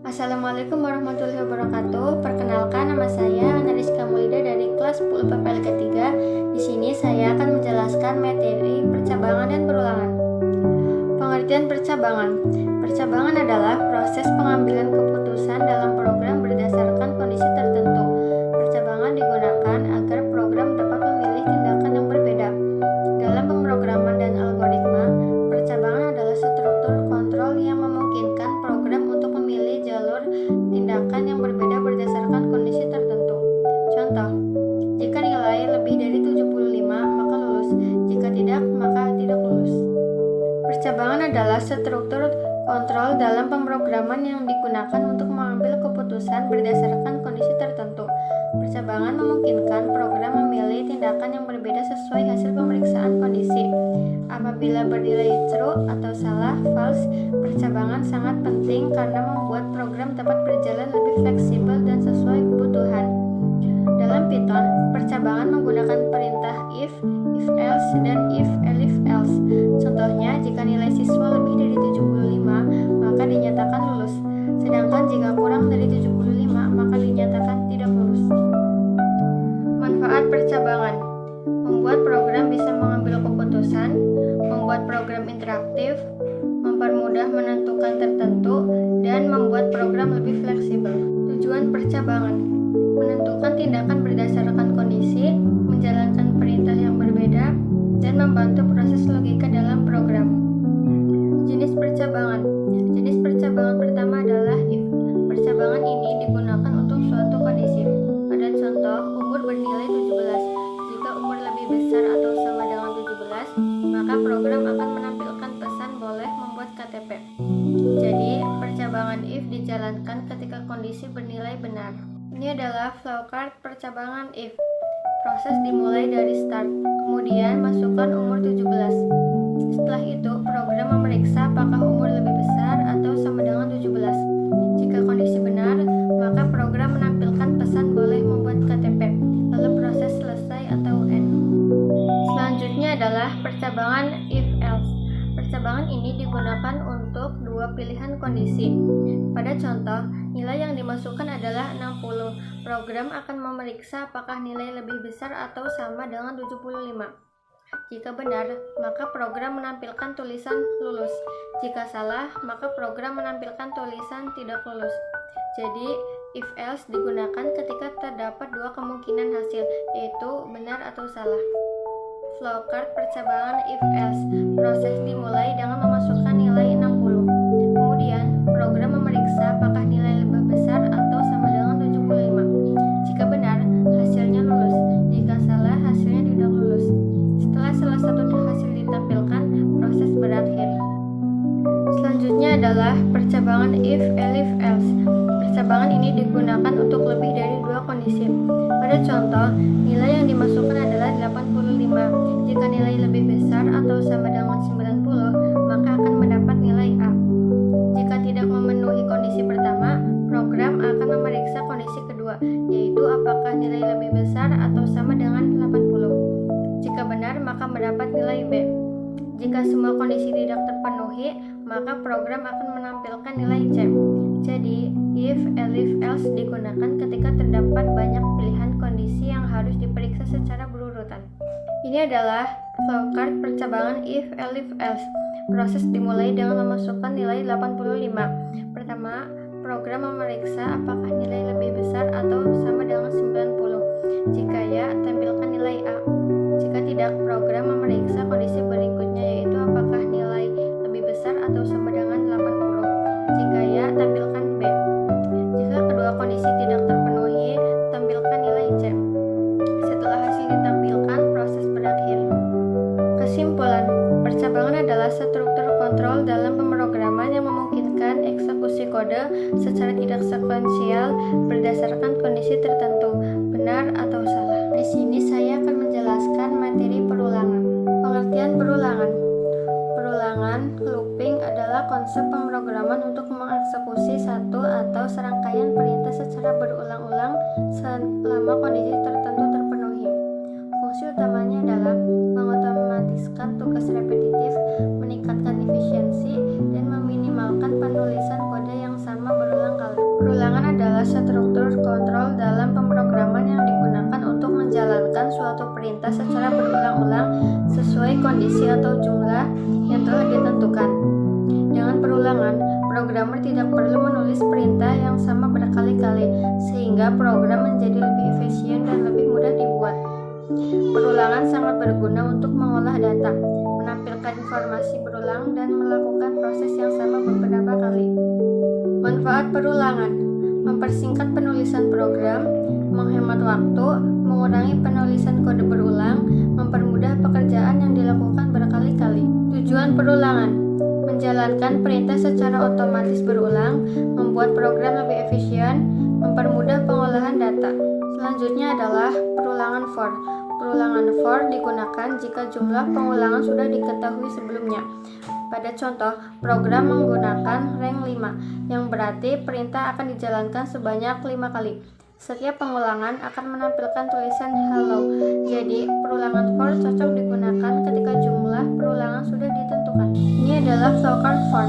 Assalamualaikum warahmatullahi wabarakatuh. Perkenalkan, nama saya Anariska Mulida dari kelas 10 PPLK 3. Di sini saya akan menjelaskan materi percabangan dan perulangan. Pengertian percabangan. Percabangan adalah proses pengambilan keputusan dalam program berdasarkan kondisi tertentu. Percabangan digunakan agar program dapat memilih tindakan yang berbeda. Dalam pemrograman dan algoritma, percabangan adalah struktur kontrol yang memungkinkan program untuk memilih jalur tindakan yang berbeda berdasarkan kondisi tertentu. Contoh, jika nilai lebih dari 75, maka lulus. Jika tidak, maka tidak lulus. Percabangan adalah struktur kontrol dalam pemrograman yang digunakan untuk mengambil keputusan berdasarkan kondisi tertentu. Percabangan memungkinkan program memilih tindakan yang berbeda sesuai hasil pemeriksaan kondisi. Apabila bernilai true atau salah, false, percabangan sangat penting karena membuat program dapat berjalan lebih fleksibel dan sesuai kebutuhan. Dalam Python, percabangan menggunakan perintah if else, dan if else. Contohnya, jika nilai siswa lebih dari 75, maka dinyatakan lulus. Sedangkan jika kurang dari 75, maka dinyatakan tidak lulus. Manfaat percabangan: membuat program bisa mengambil keputusan, membuat program interaktif, mempermudah menentukan tertentu, dan membuat program lebih fleksibel. Tujuan percabangan: menentukan tindakan berdasarkan kondisi, menjalankan perintah yang berbeda, dan membantu proses logika dalam program. Jenis percabangan. Jenis percabangan pertama adalah if. Percabangan ini digunakan untuk suatu kondisi. Pada contoh, umur bernilai 17. Jika umur lebih besar atau sama dengan 17, maka program akan menampilkan pesan boleh membuat KTP. Jadi, percabangan if dijalankan ketika kondisi bernilai benar. Ini adalah flowchart percabangan if. Proses dimulai dari start, kemudian masukkan umur 17. Setelah itu, program memeriksa apakah umur lebih besar atau sama dengan 17. Jika kondisi benar, maka program menampilkan pesan boleh membuat KTP, lalu proses selesai atau end. Selanjutnya adalah percabangan if else. Percabangan ini digunakan untuk dua pilihan kondisi. Pada contoh, nilai yang dimasukkan adalah 60. Program akan memeriksa apakah nilai lebih besar atau sama dengan 75. Jika benar, maka program menampilkan tulisan lulus. Jika salah, maka program menampilkan tulisan tidak lulus. Jadi, if else digunakan ketika terdapat dua kemungkinan hasil, yaitu benar atau salah. Flowchart percabangan if else. Proses dimulai dengan memasukkan nilai 60. Kemudian, program memeriksa apakah nilai lebih besar atau sama dengan 75. Jika benar, hasilnya lulus. Jika salah, hasilnya tidak lulus. Setelah salah satu hasil ditampilkan, proses berakhir. Selanjutnya adalah percabangan if else. Percabangan ini digunakan untuk lebih dari dua kondisi. Pada contoh, nilai yang dimasukkan adalah 85. Jika nilai lebih besar atau sama dengan 90, maka akan mendapat nilai A. Jika tidak memenuhi kondisi pertama, program akan memeriksa kondisi kedua, yaitu apakah nilai lebih besar atau sama dengan 80. Jika benar, maka mendapat nilai B. Jika semua kondisi tidak terpenuhi, maka program akan menampilkan nilai C. Jadi, if else digunakan ketika terdapat banyak pilihan kondisi yang harus diperiksa secara berurutan. Ini adalah flowchart percabangan if else. Proses dimulai dengan memasukkan nilai 85. Pertama, program memeriksa apakah nilai lebih besar atau sama dengan 90. Jika ya, tampilkan nilai A. Jika tidak, program memeriksa kondisi berikutnya, yaitu apakah nilai lebih besar atau sama dengan 80. Jika ya, tampilkan B. Jika kedua kondisi tidak terpenuhi, tampilkan nilai C. Setelah hasil ditampilkan, proses berakhir. Kesimpulan, percabangan adalah struktur kontrol dalam pemrograman yang memungkinkan eksekusi kode secara tidak sekuensial berdasarkan kondisi tertentu, benar atau salah. Di sini saya akan menjelaskan materi perulangan. Pengertian perulangan. Perulangan looping adalah konsep pemrograman untuk mengeksekusi satu atau serangkaian perintah secara berulang-ulang selama kondisi tertentu terpenuhi. Fungsi utamanya adalah mengotomatiskan tugas repetitif, meningkatkan efisiensi, dan meminimalkan penulisan kode yang sama berulang kali. adalah struktur kontrol dalam pemrograman yang digunakan untuk menjalankan suatu perintah secara berulang-ulang sesuai kondisi atau jumlah yang telah ditentukan. Dengan perulangan, programmer tidak perlu menulis perintah yang sama berkali-kali, sehingga program menjadi lebih efisien dan lebih mudah dibuat. Perulangan sangat berguna untuk mengolah data, menampilkan informasi berulang, dan melakukan proses yang sama beberapa kali. Manfaat perulangan: mempersingkat penulisan program, menghemat waktu, mengurangi penulisan kode berulang, mempermudah pekerjaan yang dilakukan berkali-kali. Tujuan perulangan: menjalankan perintah secara otomatis berulang, membuat program lebih efisien, mempermudah pengolahan data. Selanjutnya adalah perulangan for. Perulangan for digunakan jika jumlah pengulangan sudah diketahui sebelumnya. Pada contoh, program menggunakan rank 5, yang berarti perintah akan dijalankan sebanyak 5 kali. Setiap pengulangan akan menampilkan tulisan hello. Jadi, perulangan for cocok digunakan ketika jumlah perulangan sudah ditentukan. Ini adalah flowchart for.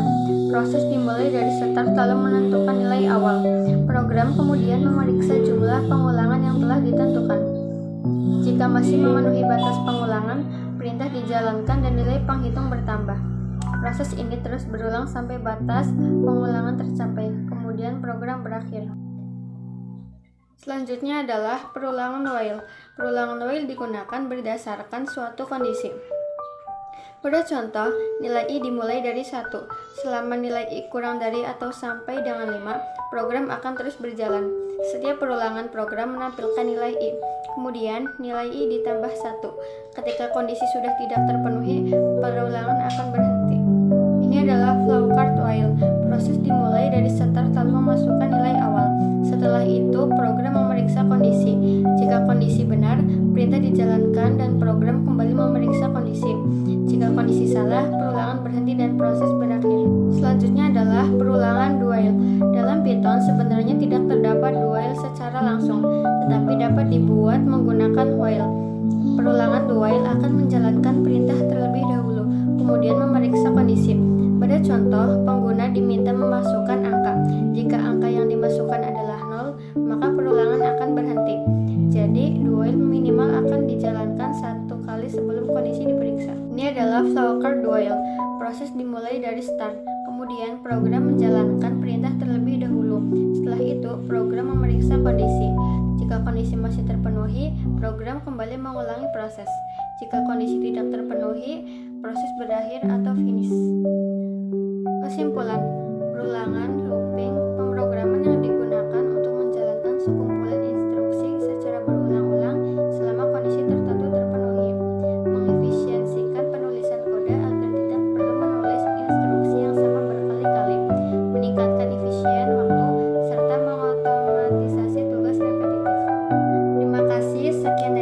Proses dimulai dari start lalu menentukan nilai awal. Program kemudian memeriksa jumlah pengulangan yang telah ditentukan. Jika masih memenuhi batas pengulangan, perintah dijalankan dan nilai penghitung bertambah. Proses ini terus berulang sampai batas pengulangan tercapai, kemudian program berakhir. Selanjutnya adalah perulangan while. Perulangan while digunakan berdasarkan suatu kondisi. Pada contoh, nilai I dimulai dari 1. Selama nilai I kurang dari atau sampai dengan 5, program akan terus berjalan. Setiap perulangan program menampilkan nilai I. Kemudian, nilai I ditambah 1. Ketika kondisi sudah tidak terpenuhi, perulangan akan berhenti. Ini adalah flowchart while. Proses dimulai dari start lalu memasukkan nilai awal. Setelah itu, program memeriksa kondisi. Jika kondisi benar, perintah dijalankan dan program kembali memeriksa kondisi. Jika kondisi salah, perulangan berhenti dan proses berakhir. Selanjutnya adalah perulangan do while. Dalam Python sebenarnya tidak terdapat do while secara langsung, tetapi dapat dibuat menggunakan while. Perulangan do while akan menjalankan perintah terlebih dahulu, kemudian memeriksa kondisi. Pada contoh, pengguna diminta memasukkan angka. Jika angka yang dimasukkan adalah 0, maka perulangan akan berhenti. Jadi, do while minimal akan dijalankan 1 kali sebelum kondisi diperiksa. Ini adalah flowchart do while. Proses dimulai dari start, kemudian program menjalankan perintah terlebih dahulu. Setelah itu, program memeriksa kondisi. Jika kondisi masih terpenuhi, program kembali mengulangi proses. Jika kondisi tidak terpenuhi, proses berakhir atau finish. Kesimpulan, perulangan, looping, pemrograman yang digunakan untuk menjalankan sekumpulan instruksi secara berulang-ulang selama kondisi tertentu terpenuhi, mengefisiensikan penulisan kode agar tidak perlu menulis instruksi yang sama berkali-kali, meningkatkan efisien waktu, serta mengotomatisasi tugas repetitif. Terima kasih, sekian dari